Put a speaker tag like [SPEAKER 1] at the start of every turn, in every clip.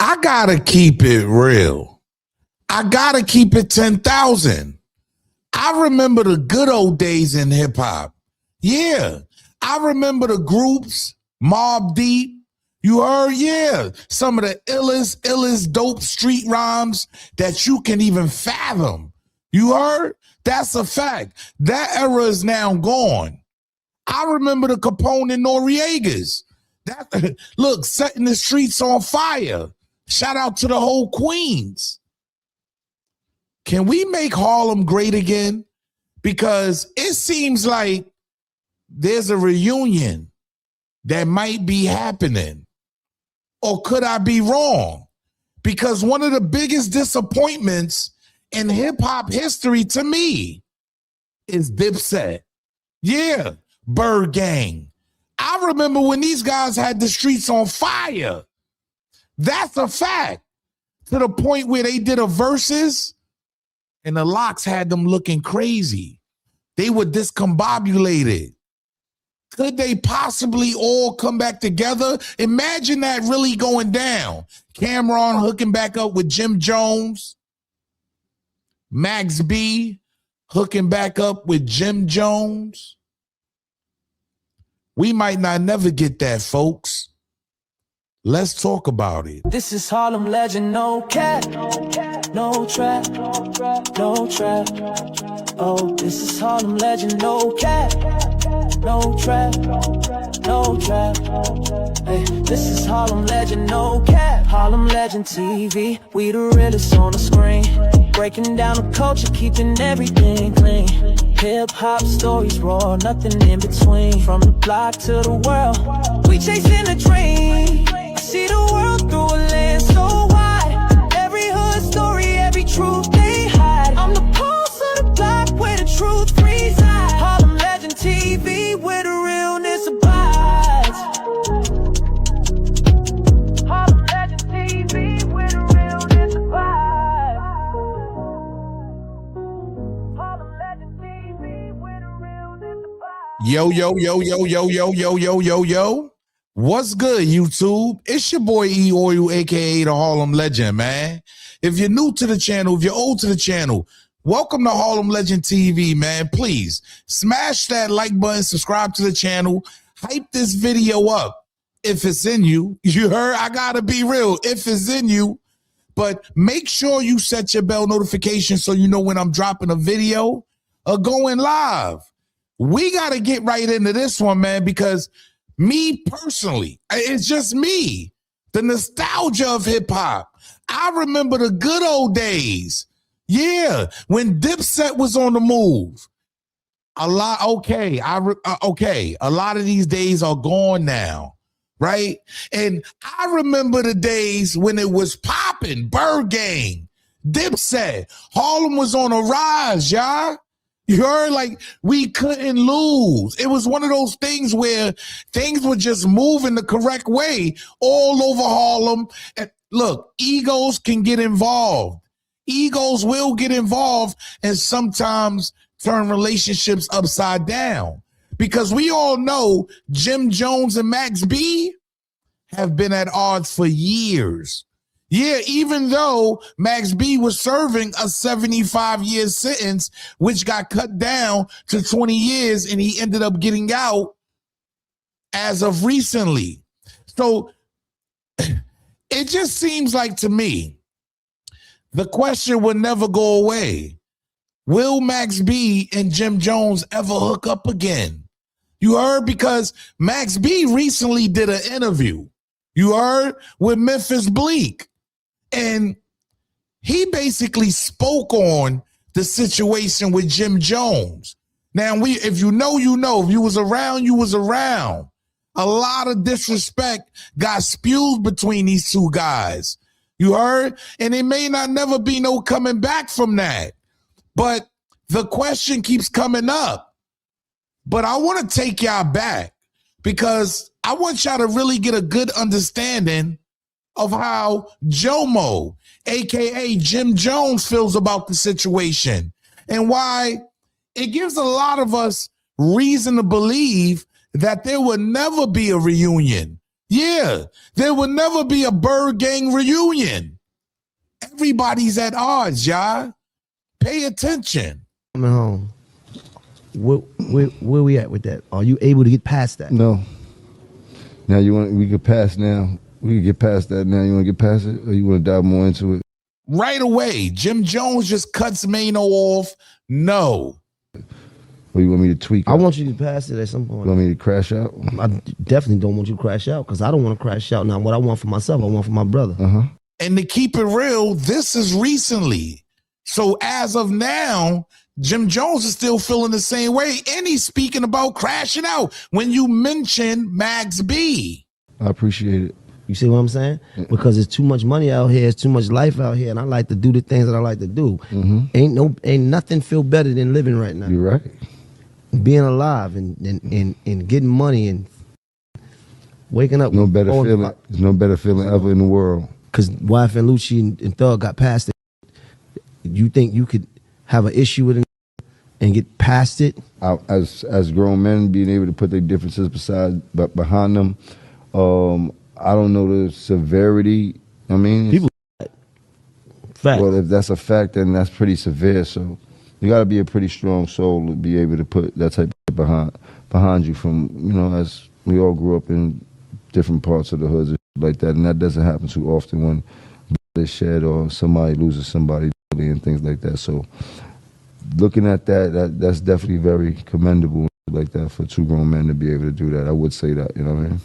[SPEAKER 1] I gotta keep it real. I gotta keep it 10,000. I remember the good old days in hip hop. Yeah. I remember the groups, Mobb Deep. You heard? Yeah. Some of the illest, dope street rhymes that you can even fathom. You heard? That's a fact. That era is now gone. I remember the Capone and Noriegas. That look, setting the streets on fire. Shout out to the whole Queens. Can we make Harlem great again? Because it seems like there's a reunion that might be happening. Or could I be wrong? Because one of the biggest disappointments in hip hop history to me is Dipset. Yeah, Bird Gang. I remember when these guys had the streets on fire. That's a fact. To the point where they did a versus and the Locks had them looking crazy. They were discombobulated. Could they possibly all come back together? Imagine that really going down. Cameron hooking back up with Jim Jones. Max B hooking back up with Jim Jones. We might not never get that, folks. Let's talk about it.
[SPEAKER 2] This is Harlem legend, no cap, no trap, no trap. Oh, this is Harlem legend, no cap, no trap, no trap. Hey, this is Harlem legend, no cap. Harlem legend TV, we the realest on the screen. Breaking down the culture, keeping everything clean. Hip-hop stories raw, nothing in between. From the block to the world, we chasing a dream. I see the world through a lens so wide. Every hood story, every truth they hide. I'm the pulse of the block where the truth resides. Harlem Legend TV where the realness abides. Harlem Legend TV where the realness abides. Harlem Legend TV where the realness abides.
[SPEAKER 1] Yo. What's good, YouTube? It's your boy E Oil, aka the Harlem Legend, man. If you're new to the channel, if you're old to the channel, welcome to Harlem Legend TV, man. Please smash that like button, subscribe to the channel, hype this video up if it's in you. You heard? I gotta be real. If it's in you, but make sure you set your bell notification so you know when I'm dropping a video or going live. We gotta get right into this one, man, because me personally, it's just me. The nostalgia of hip hop. I remember the good old days. Yeah, when Dipset was on the move. A lot of these days are gone now, right? And I remember the days when it was popping, Bird Gang, Dipset. Harlem was on a rise, y'all. You heard? Like, we couldn't lose. It was one of those things where things were just moving the correct way all over Harlem. And look, egos can get involved. Egos will get involved and sometimes turn relationships upside down. Because we all know Jim Jones and Max B have been at odds for years. Yeah, even though Max B was serving a 75-year sentence, which got cut down to 20 years, and he ended up getting out as of recently. So it just seems like to me, the question will never go away. Will Max B and Jim Jones ever hook up again? You heard? Because Max B recently did an interview, you heard, with Memphis Bleek. And he basically spoke on the situation with Jim Jones. Now, if you know, you know. If you was around, you was around. A lot of disrespect got spewed between these two guys. You heard? And it may not never be no coming back from that. But the question keeps coming up. But I want to take y'all back because I want y'all to really get a good understanding of how Jomo, aka Jim Jones, feels about the situation and why it gives a lot of us reason to believe that there will never be a reunion. Yeah, there will never be a Bird Gang reunion. Everybody's at odds, y'all. Pay attention.
[SPEAKER 3] Coming home. Where we at with that? Are you able to get past that?
[SPEAKER 4] No. Now we get past now. We can get past that now. You want to get past it, or you want to dive more into it?
[SPEAKER 1] Right away, Jim Jones just cuts Mano off. No.
[SPEAKER 4] Or you want me to tweak?
[SPEAKER 3] I want you to pass it at some point.
[SPEAKER 4] You want me to crash out?
[SPEAKER 3] I definitely don't want you to crash out because I don't want to crash out. Now, what I want for myself, I want for my brother.
[SPEAKER 1] And to keep it real, this is recently. So as of now, Jim Jones is still feeling the same way. And he's speaking about crashing out when you mention Max B.
[SPEAKER 4] I appreciate it.
[SPEAKER 3] You see what I'm saying? Because there's too much money out here, there's too much life out here, and I like to do the things that I like to do. Ain't nothing feel better than living right now.
[SPEAKER 4] You're right.
[SPEAKER 3] Being alive and getting money and waking up.
[SPEAKER 4] No better feeling. There's no better feeling ever in the world.
[SPEAKER 3] Because Wife and Lucci and Thug got past it. You think you could have an issue with it and get past it?
[SPEAKER 4] As grown men, being able to put their differences behind them. I don't know the severity. I mean,
[SPEAKER 3] people. Fact.
[SPEAKER 4] Well, if that's a fact, then that's pretty severe. So you got to be a pretty strong soul to be able to put that type of behind you. From as we all grew up in different parts of the hoods like that, and that doesn't happen too often when blood is shed or somebody loses somebody and things like that. So looking at that's definitely very commendable like that for two grown men to be able to do that. I would say that, you know what I mean?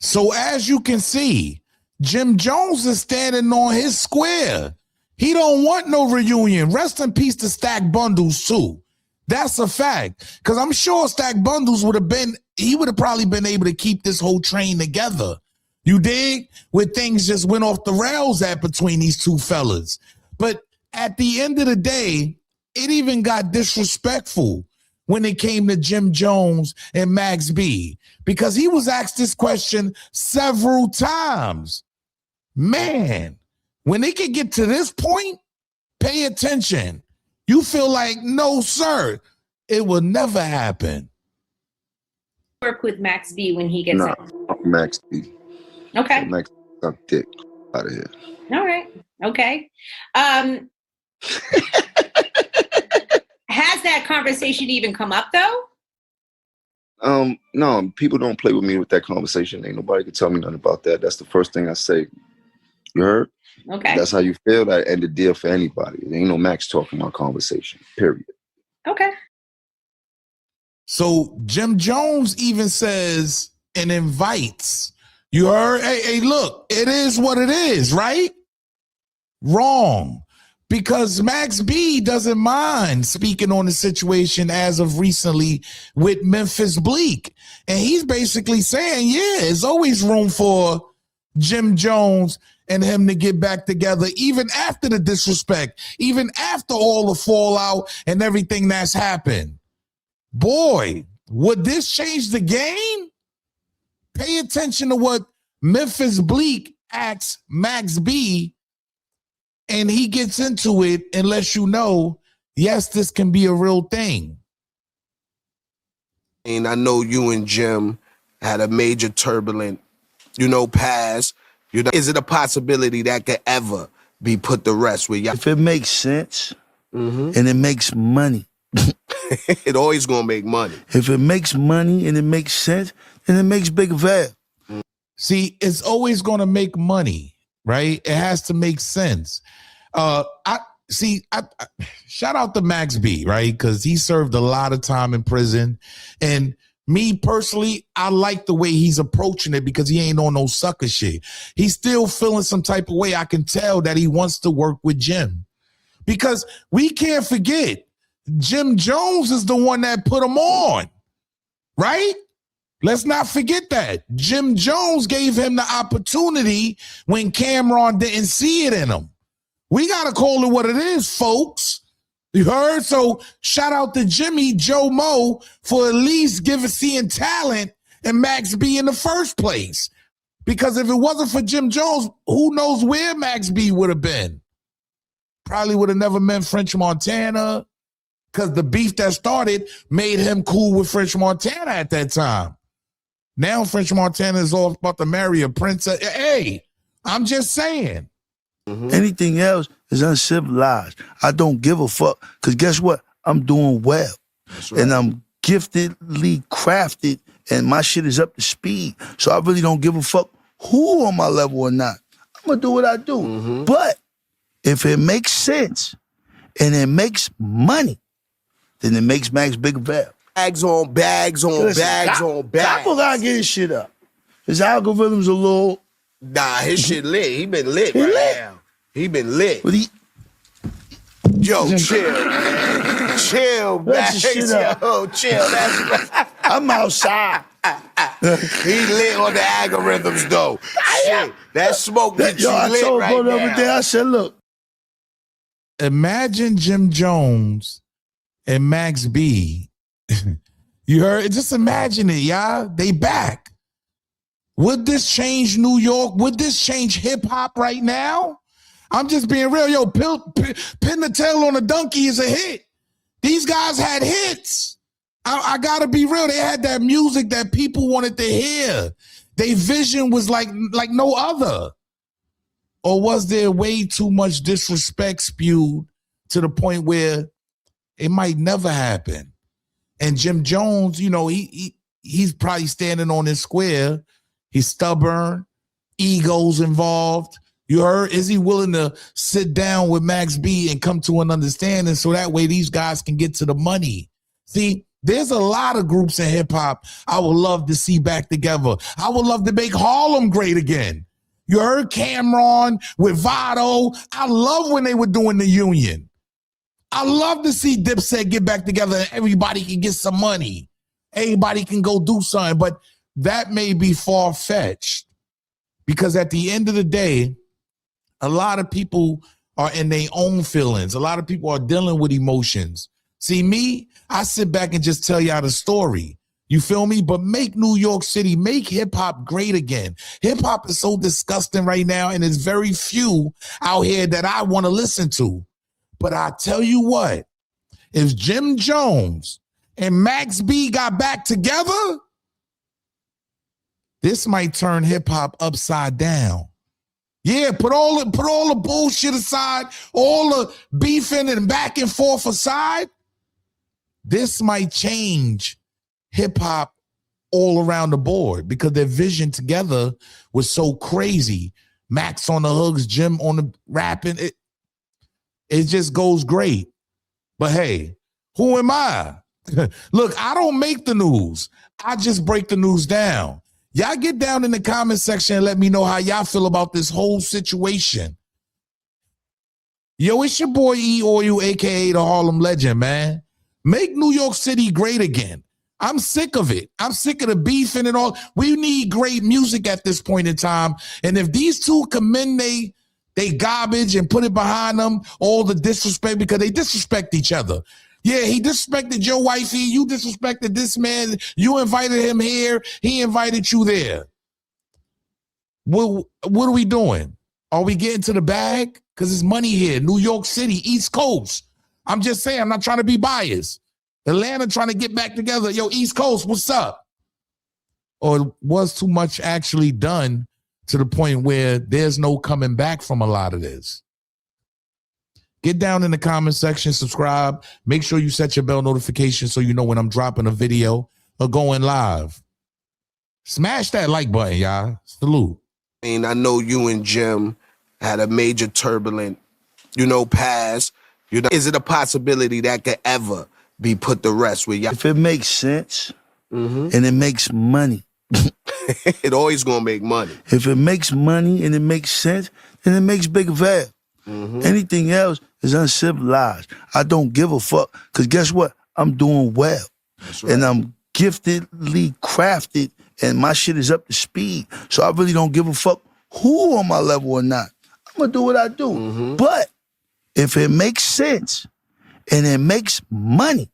[SPEAKER 1] So as you can see, Jim Jones is standing on his square. He don't want no reunion. Rest in peace to Stack Bundles too. That's a fact. Because I'm sure Stack Bundles would have probably been able to keep this whole train together. You dig? Where things just went off the rails at between these two fellas. But at the end of the day, it even got disrespectful when it came to Jim Jones and Max B, because he was asked this question several times. Man, when it can get to this point, pay attention. You feel like, no, sir, it will never happen.
[SPEAKER 5] Work with Max B when he gets out.
[SPEAKER 6] Max B.
[SPEAKER 5] Okay.
[SPEAKER 6] Max suck dick out of here.
[SPEAKER 5] All right. Okay. Has that conversation even come up though?
[SPEAKER 6] No, people don't play with me with that conversation. Ain't nobody can tell me nothing about that. That's the first thing I say. You heard?
[SPEAKER 5] Okay.
[SPEAKER 6] That's how you feel. That end the deal for anybody. There ain't no Max talking about conversation. Period.
[SPEAKER 5] Okay.
[SPEAKER 1] So Jim Jones even says and invites. You heard? Hey, look, it is what it is, right? Wrong. Because Max B doesn't mind speaking on the situation as of recently with Memphis Bleek. And he's basically saying, yeah, there's always room for Jim Jones and him to get back together, even after the disrespect, even after all the fallout and everything that's happened. Boy, would this change the game? Pay attention to what Memphis Bleek asks Max B, and he gets into it and lets you know, yes, this can be a real thing.
[SPEAKER 7] And I know you and Jim had a major turbulent, past. Is it a possibility that could ever be put to rest with y'all?
[SPEAKER 8] If it makes sense and it makes money.
[SPEAKER 7] It always gonna make money.
[SPEAKER 8] If it makes money and it makes sense, then it makes big value.
[SPEAKER 1] See, it's always going to make money, right? It has to make sense. I shout out to Max B, right? Because he served a lot of time in prison. And me personally, I like the way he's approaching it because he ain't on no sucker shit. He's still feeling some type of way. I can tell that he wants to work with Jim. Because we can't forget, Jim Jones is the one that put him on, right? Let's not forget that. Jim Jones gave him the opportunity when Cameron didn't see it in him. We got to call it what it is, folks. You heard? So shout out to Jimmy Joe Mo for at least seeing talent in Max B in the first place. Because if it wasn't for Jim Jones, who knows where Max B would have been? Probably would have never met French Montana, because the beef that started made him cool with French Montana at that time. Now French Montana is all about to marry a princess. Hey, I'm just saying.
[SPEAKER 8] Anything else is uncivilized. I don't give a fuck. Because guess what? I'm doing well. And I'm giftedly crafted, and my shit is up to speed. So I really don't give a fuck who on my level or not. I'm going to do what I do. But if it makes sense and it makes money, then it makes Max bigger value.
[SPEAKER 7] Bags on bags on
[SPEAKER 8] Listen,
[SPEAKER 7] bags on bags.
[SPEAKER 8] Apple gotta get his shit up. His algorithm's a little.
[SPEAKER 7] Nah, his shit lit. He been lit right
[SPEAKER 8] lit.
[SPEAKER 7] now. He been lit.
[SPEAKER 8] But he,
[SPEAKER 7] Yo, chill, man. Chill, man.
[SPEAKER 8] Let your shit up.
[SPEAKER 7] Yo, chill. That's
[SPEAKER 8] I'm outside.
[SPEAKER 7] he lit on the algorithms, though. Shit, that smoke get you
[SPEAKER 8] I
[SPEAKER 7] lit
[SPEAKER 8] told
[SPEAKER 7] right
[SPEAKER 8] bro the other
[SPEAKER 7] now.
[SPEAKER 8] day, I said, look,
[SPEAKER 1] Imagine Jim Jones and Max B. You heard? Just imagine it, y'all. They back. Would this change New York? Would this change hip hop right now? I'm just being real. Yo, Pin the Tail on a Donkey is a hit. These guys had hits. I gotta be real. They had that music that people wanted to hear. Their vision was like no other. Or was there way too much disrespect spewed to the point where it might never happen? And Jim Jones, you know, he's probably standing on his square. He's stubborn, egos involved. You heard? Is he willing to sit down with Max B and come to an understanding so that way these guys can get to the money? See, there's a lot of groups in hip hop I would love to see back together. I would love to make Harlem great again. You heard Cameron with Vado. I love when they were doing the Union. I love to see Dipset get back together and everybody can get some money. Everybody can go do something, but that may be far-fetched because at the end of the day, a lot of people are in their own feelings. A lot of people are dealing with emotions. See, me, I sit back and just tell y'all the story. You feel me? But make New York City, make hip-hop great again. Hip-hop is so disgusting right now, and there's very few out here that I want to listen to. But I tell you what, if Jim Jones and Max B got back together, this might turn hip-hop upside down. Yeah, put all the bullshit aside, all the beefing and back and forth aside. This might change hip-hop all around the board because their vision together was so crazy. Max on the hooks, Jim on the rapping. It just goes great. But hey, who am I? Look, I don't make the news. I just break the news down. Y'all get down in the comment section and let me know how y'all feel about this whole situation. Yo, it's your boy E-Oil, a.k.a. the Harlem Legend, man. Make New York City great again. I'm sick of it. I'm sick of the beefing and all. We need great music at this point in time. And if these two commend they garbage and put it behind them, all the disrespect, because they disrespect each other. Yeah, he disrespected your wifey. You disrespected this man. You invited him here. He invited you there. What are we doing? Are we getting to the bag? Because there's money here. New York City, East Coast. I'm just saying, I'm not trying to be biased. Atlanta trying to get back together. Yo, East Coast, what's up? Or was too much actually done to the point where there's no coming back from a lot of this? Get down in the comment section, subscribe. Make sure you set your bell notification so you know when I'm dropping a video or going live. Smash that like button, y'all. Salute.
[SPEAKER 7] I mean, I know you and Jim had a major turbulent, past. Is it a possibility that could ever be put to rest with y'all?
[SPEAKER 8] if it makes sense and it makes money,
[SPEAKER 7] It always gonna make money.
[SPEAKER 8] if it makes money and it makes sense, then it makes bigger value. Anything else is uncivilized. I don't give a fuck. Because guess what? I'm doing well.
[SPEAKER 7] That's right.
[SPEAKER 8] And I'm giftedly crafted, and my shit is up to speed. So I really don't give a fuck who on my level or not. I'm going to do what I do. But if it makes sense and it makes money,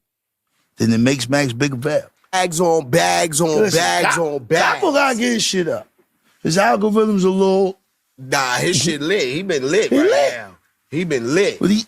[SPEAKER 8] then it makes Max bigger value.
[SPEAKER 7] Bags on bags on
[SPEAKER 8] Listen,
[SPEAKER 7] bags on bags.
[SPEAKER 8] Apple got to get his shit up. His algorithm's a little.
[SPEAKER 7] Nah, his shit lit. He been lit right
[SPEAKER 8] lit.
[SPEAKER 7] now. He been lit.
[SPEAKER 8] But he,